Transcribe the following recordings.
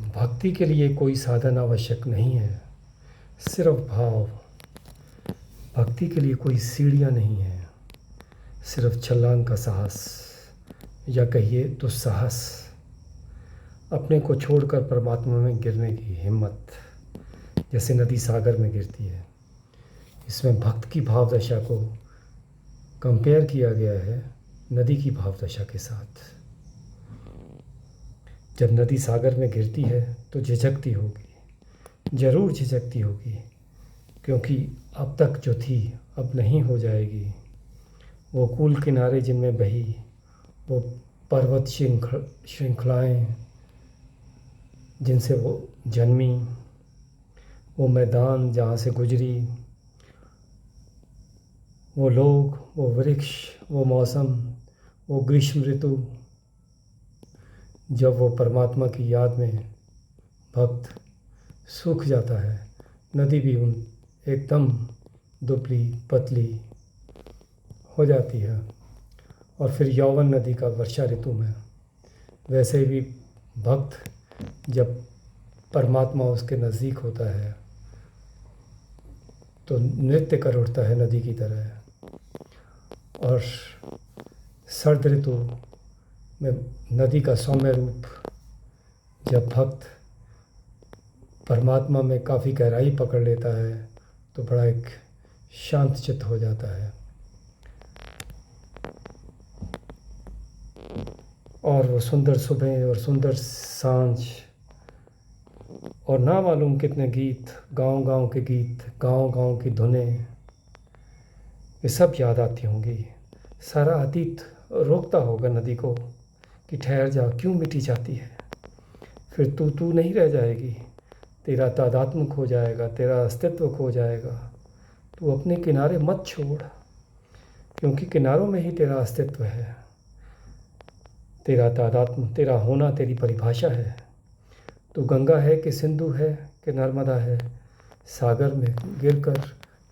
भक्ति के लिए कोई साधन आवश्यक नहीं है, सिर्फ भाव। भक्ति के लिए कोई सीढ़ियाँ नहीं है, सिर्फ छलांग का साहस, या कहिए तो साहस। अपने को छोड़कर परमात्मा में गिरने की हिम्मत, जैसे नदी सागर में गिरती है। इसमें भक्त की भाव दशा को कंपेयर किया गया है नदी की भाव दशा के साथ। जब नदी सागर में गिरती है तो झिझकती होगी, ज़रूर झिझकती होगी, क्योंकि अब तक जो थी अब नहीं हो जाएगी। वो कूल किनारे जिनमें बही, वो पर्वत श्रृंखलाएँ जिनसे वो जन्मी, वो मैदान जहाँ से गुजरी, वो लोग, वो वृक्ष, वो मौसम, वो ग्रीष्म ऋतु, जब वो परमात्मा की याद में भक्त सूख जाता है, नदी भी उन एकदम दुबली पतली हो जाती है। और फिर यौवन नदी का वर्षा ऋतु में वैसे भी भक्त जब परमात्मा उसके नज़दीक होता है तो नृत्य कर उठता है नदी की तरह। और शरद ऋतु में नदी का सौम्य रूप, जब भक्त परमात्मा में काफ़ी गहराई पकड़ लेता है तो बड़ा एक शांत चित्त हो जाता है। और वो सुंदर सुबह और सुंदर सांझ और ना मालूम कितने गीत, गांव-गांव के गीत, गांव-गांव की धुनें, ये सब याद आती होंगी। सारा अतीत रोकता होगा नदी को कि ठहर जा, क्यों मिटी जाती है। फिर तू नहीं रह जाएगी, तेरा तादात्म्य खो जाएगा, तेरा अस्तित्व खो जाएगा। तू अपने किनारे मत छोड़, क्योंकि किनारों में ही तेरा अस्तित्व है, तेरा तादात्म्य, तेरा होना, तेरी परिभाषा है। तू गंगा है कि सिंधु है कि नर्मदा है, सागर में गिरकर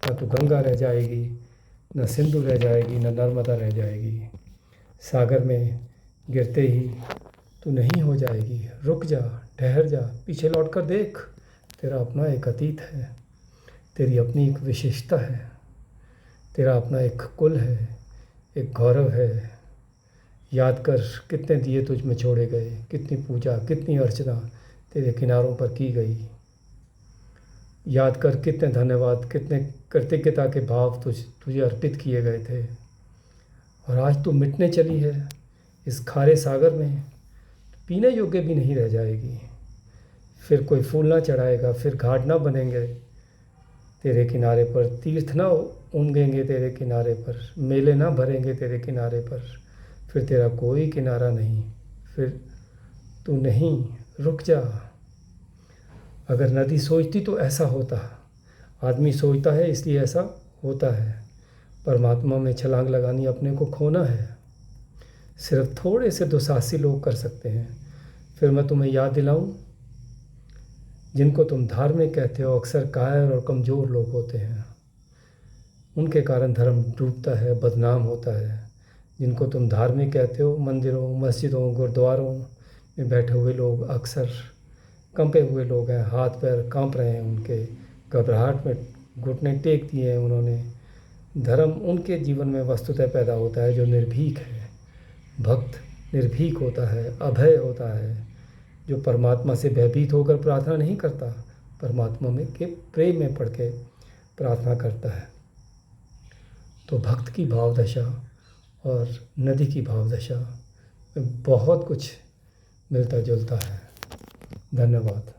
न तो गंगा रह जाएगी, न सिंधु रह जाएगी, न नर्मदा रह जाएगी। सागर में गिरते ही तू नहीं हो जाएगी। रुक जा, ठहर जा, पीछे लौट कर देख, तेरा अपना एक अतीत है, तेरी अपनी एक विशेषता है, तेरा अपना एक कुल है, एक गौरव है। याद कर कितने दिए तुझ में छोड़े गए, कितनी पूजा, कितनी अर्चना तेरे किनारों पर की गई। याद कर कितने धन्यवाद, कितने कृतज्ञता के भाव तुझे अर्पित किए गए थे। और आज तू मिटने चली है इस खारे सागर में, पीने योग्य भी नहीं रह जाएगी। फिर कोई फूल ना चढ़ाएगा, फिर घाट ना बनेंगे तेरे किनारे पर, तीर्थ ना उमगेंगे तेरे किनारे पर, मेले ना भरेंगे तेरे किनारे पर। फिर तेरा कोई किनारा नहीं, फिर तू नहीं। रुक जा। अगर नदी सोचती तो ऐसा होता, आदमी सोचता है इसलिए ऐसा होता है। परमात्मा में छलांग लगानी अपने को खोना है, सिर्फ थोड़े से दुसाहसी लोग कर सकते हैं। फिर मैं तुम्हें याद दिलाऊं, जिनको तुम धार्मिक कहते हो अक्सर कायर और कमज़ोर लोग होते हैं। उनके कारण धर्म डूबता है, बदनाम होता है। जिनको तुम धार्मिक कहते हो, मंदिरों, मस्जिदों, गुरुद्वारों में बैठे हुए लोग अक्सर कंपे हुए लोग हैं, हाथ पैर कांप रहे हैं उनके, घबराहट में घुटने टेक दिए हैं उन्होंने। धर्म उनके जीवन में वस्तुतः पैदा होता है जो निर्भीक है। भक्त निर्भीक होता है, अभय होता है, जो परमात्मा से भयभीत होकर प्रार्थना नहीं करता, परमात्मा में के प्रेम में पड़ के प्रार्थना करता है। तो भक्त की भाव दशा और नदी की भाव दशा में बहुत कुछ मिलता जुलता है। धन्यवाद।